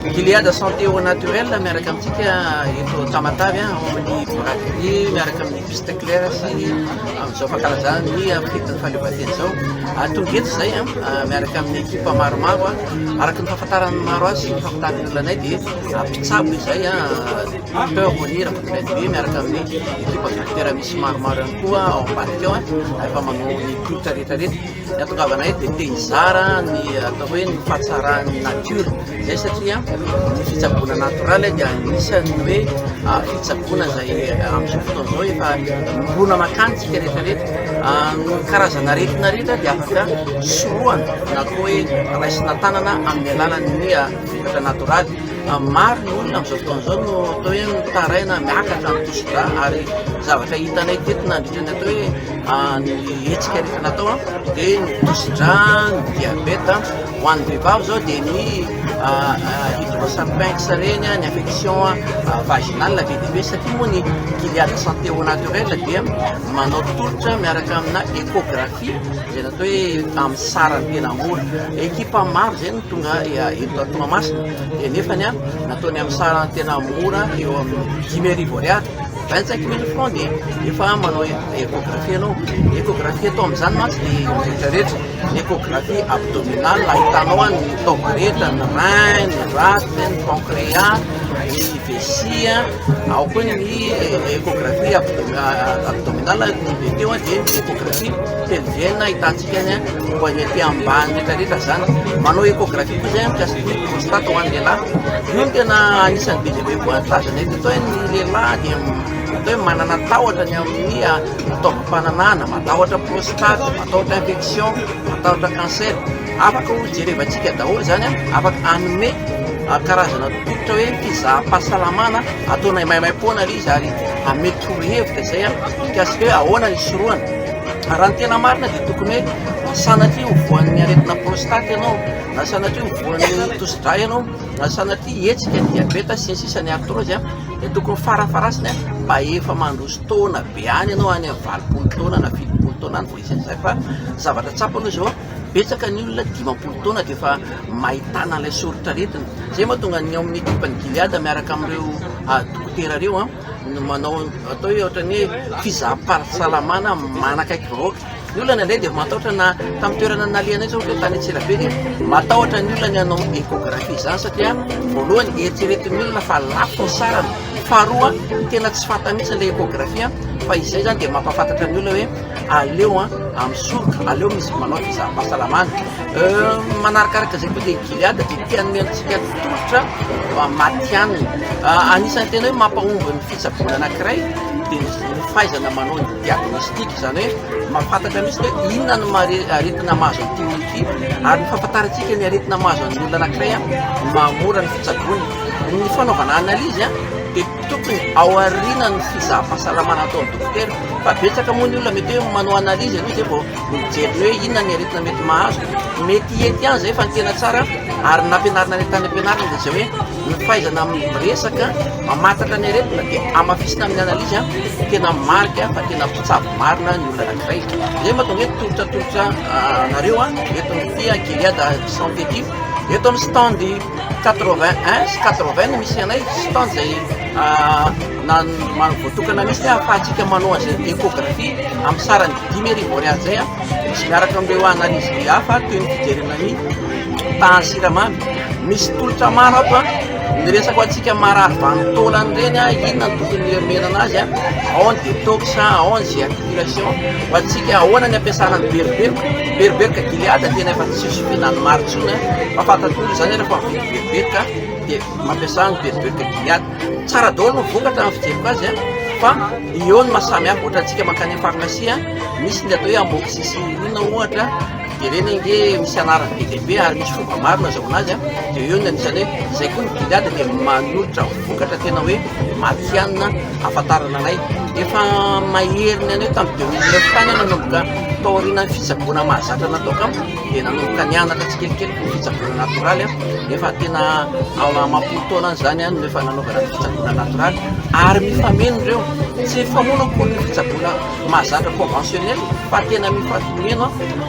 Gilead santé au naturel miaraka amintsika eto Tamatavy ao amin'ny braderie miaraka amin'ny piste claire sy amin'izao fankalazana ny fitin'ny fahaleovan-tena zao. Tonga eto zay miaraka amin'ny ekipa maromaro araka ny fahafantarany maro azy sy ny fahafantarany olonanay dia mpitsabo izay docteur Monir Fotonaidbe miaraka amin'ny ekipa docteur misy maromaro ihany koa ao ambadika ao efa manao ny culture rehetrarehetra. Ny atongavanay dia te hizara ny atao hoe ny fahatsarany nature zay satria ny fitsaboana natoraly dia anisan'ny hoe fitsaboana zay amin'izao fotoana zao efa mbona makantsika rehetrarehetra ny karazana aretina rehetra dia afaka soroana na koa hoe raisina tanana amin'ny alalan'ny vokatra natoraly. Maro ny olona amin'izao fotoana zao no atao hoe mitaraina miakatra amin'ny tosidra ary zavatra hitanay teto nandritra ny atao hoe ny hetsika rehetra natao dia ny tosidra, ny diabeta ho an'ny vehivavy zao dia ny hydrosalpinx reny, ny affection vaginale be dia be satria moa ny Gilead santé au naturel dia manao tolotra miaraka amina échographie zay natao hoe amin'ny sarany tena mora. Ekipa maro zay no tonga eto Toamasina dia nefany nataony amin'ny sarany tena mora eo amin'ny 10,000 ariary 25,000 francs dia efa manao échographie anao. Échographie atao amin'izany mantsy dia rehetrarehetra ny échographie abdominale ahitanao ny taogo rehetra, ny rein, ny rate, ny pancréas, ny vessie, ao koa ny échographie abdominale ny teo dia ny échographie pelvienne ahitantsika ny hoan'ny aty ambany rehetrarehetra zany. Manao échographie koa zay mikasika ny prostate ho an'ny lehilahy. Io no tena anisan'ny be dia be koa tazana eto atao hoe ny lehilahy dia atao hoe manana tahotra ny amin'ny taovam-pananana, matahotra prostate, matahotra infection, matahotra cancer. Afaka ho jerevantsika daholo zany afaka anome karazana tototra hoe fizaham-pahasalamana ataonay maimaimpona ilay izy ary amety torohevitra zay mikasika hoe ahoana ny soroana. Raha ny tena marina dia tokony hoe sanatria hovoan'ny aretina prostate ianao, na sanatria hovoan'ny tosidra ianao, na sanatria hetsika ny diabeta sy ny sisa ny artrose dia tokony farafarasiny mba efa mandroso taona be any ianao any amin'ny 20 taona na 20 taona any vao isan'izay fa zavatra tsapa aloha zao betsaka ny olona 50 taona dia efa mahitana ilay soritra retina. Zay mahatonga ny amin'ny ekipan'ny Gilead miaraka amin'ireo dokotera ireo manao atao hoe ohatran'ny hoe fizaham-pahasalamana manakaiky vahoaka. Ny olona indray dia matahotra na tamin'ny toerana nalianay zao hoe tany Antsirabe dia matahotra ny olona ny hanao échographie zany satria voalohany eritreretin'ny olona fa lafo ny sarany, faharoa tena tsy fanta mihitsy ilay échographie fa izay zany dia mampafantatra ny olona hoe aleo amin'ny soroka, aleo misy manao fizaham-pahasalamana. Manarakaraka zay koa dia Gilead dia tian'ny antsika tolotra matianina. Anisan'ny tena hoe mampahomby ny fitsaboana anankiray dia ny fahaizana manao ny diagnostic zany hoe mahafantatra mihitsy hoe inona ny aretina mahazo an'ity olona ity ary ny fahafantarantsika ny aretina mahazo an'ny olona anankiray mamora ny fitsaboana. Ny fanaovana analizy dia tokony ao aoriana ny fizaham-pahasalamana ataon'ny dokotera fa betsaka moa ny olona mety hoe manao analizy ianao zay vao mijery hoe inona ny aretina mety mahazo. Mety ety ihany zay fa ny tena tsara ary nampianarina ny tany ampianarina dia zay hoe ny fahaizana miresaka mamantatra ny aretina dia amafisina amin'ny analizy tena marika fa tena mpitsabo marina ny olona anankiray. Zay mahatonga hoe tolotra nareo eto amin'ity Gilead santé ity. Eto amin'ny stand 81 sy 80 misy anay stand zay voatokana misy ahafahantsika manao an'izay échographie amin'ny sarany 10,000 ariary zay misy miaraka amin'ireo analizy hafa toy ny fijerena ny tahan'ny siramamy. Misy tolotra maro ato ny resaka antsika marary vanitaolany reny inona ny tokony omena anazy ao ny détox, ao ny géarticulation ho antsika ahoana ny ampiasana ny beriberika Gilead tena efa tsy misy fihinany maro intsony fa fantatolo zany rehefa mividy beriberika dia mampiasa ny beriberika Gilead. Tsara daholo no vokatra amin'ny fijeriko azy fa eo ny mahasamihafa ohatra antsika mankany amin'ny pharmacie misy ny atao hoe amoxicilline ohatra dia reny nge misy anarany be dia be ary misy fomba maro nazahoana azy dia eo ny anisany hoe zay koa ny Gilead dia manolotra vokatra tena hoe matianina ahafantarana anay. Efa maheriny anay tamin'ny 2009 tany nanomboka taoriana ny fitsaboana mahazatra natao kamo dia nanomboka nianatra tsikelikely ny fitsaboana natoraly nefa tena mampolo-taona zany no efa nanaovana ny fitsaboana natoraly ary mifameno ireo tsy famonako ny fitsaboana mahazatra conventionnel fa tena mifameno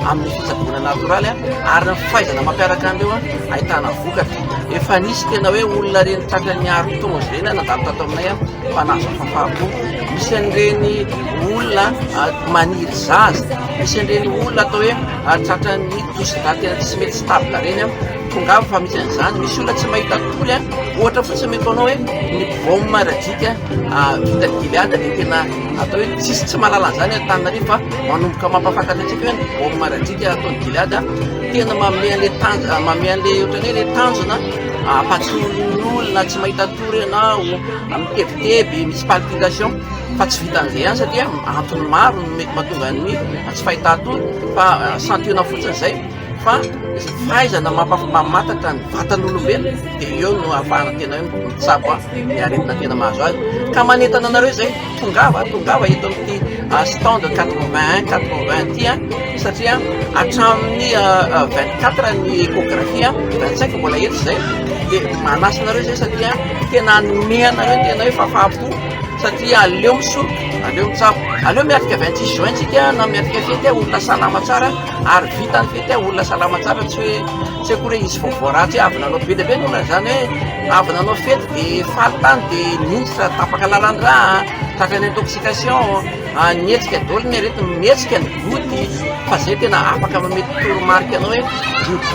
amin'ny fitsaboana natoraly ary ny fahaizana mampiaraka an'ireo ahitana vokatra efa nisy tena hoe olona reny tratrany aro-taona zay nandalo tato aminay fa nazo fafahabo misy an'ireny olona maniry zaza misy an'ireny olona atao hoe tratrany tosida tena tsy mety stable reny tongava fa misy an'izany misy olona tsy mahita toly ohatra fotsiny mety anao hoe ny baume radika vita Gilead dia tena atao hoe tsisy tsy mahalala an'izany Antananarivo fa manomboka mampafantatra antsika hoe ny baume radika ataony Gilead tena manome an'le ohatrany hoe le tanjona ampatson'olona tsy mahita tory ianao mitebiteby misy palpitation fa tsy vitan'izay ihany satria antony maro no mety mahatonga ny tsy fahitatory fa santiona fotsiny izay fa fahaizana mamatatra ny vatan'olombelona dia eo no ahafahana tena hoe mitsabo ny aretina tena mahazo azy ka manentana anareo zay tongava eto amin'ity stand 81-80 ty satria hatramin'ny 24 ny échographie 25 mbola eto zay dia manasa anareo zay satria tena anome anareo tena hoe fafaham-po satria aleo misoroka aleo mitsabo aleo miatrika 26 juin tsika na miatrika fety olona salama tsara ary vitany fety olona salama tsara tsy hoe hoe izy vaovao ratsy avy nanao be lehibe ny olona zany hoe avy nanao fety dia faly tany dia ninitra tapaka lalan-draha tratrany intoxication nietsika daholo ny arety mietsika ny goty fa zay tena afaka mamety toromarika anao hoe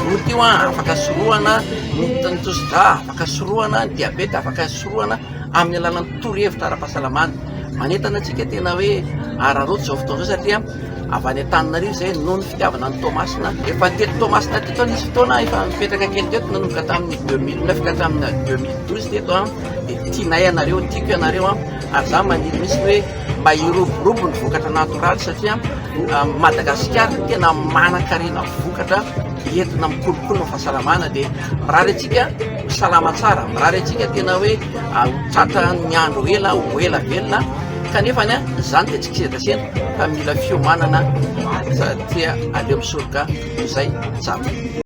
goty io afaka sorohana ny tosida afaka sorohana ny diabety afaka sorohana amin'ny alalan'ny torohevitra ara-pahasalamana manentana antsika tena hoe araroto zao fotoana zao satria avy any Antananarivo zay noho ny fitiavana ny Tomasina efa teto Tomasina teto nisy fotoana efa mipetraka kely teto nanomboka tamin'ny 2009 ka tamin'ny 2012 teto dia tianay anareo tiako ianareo ary za maniry misy hoe mba hiroborobo ny vokatra natoraly satria Madagasikara tena manan-karena vokatra entina mikolokolo ny fahasalamana dia mirary antsika salama tsara mirary antsika tena hoe tratra ny andro ela ho ela velona kanefany zany dia tsy kisedasena fa mila fiomanana satria aleo misoroka izay tsara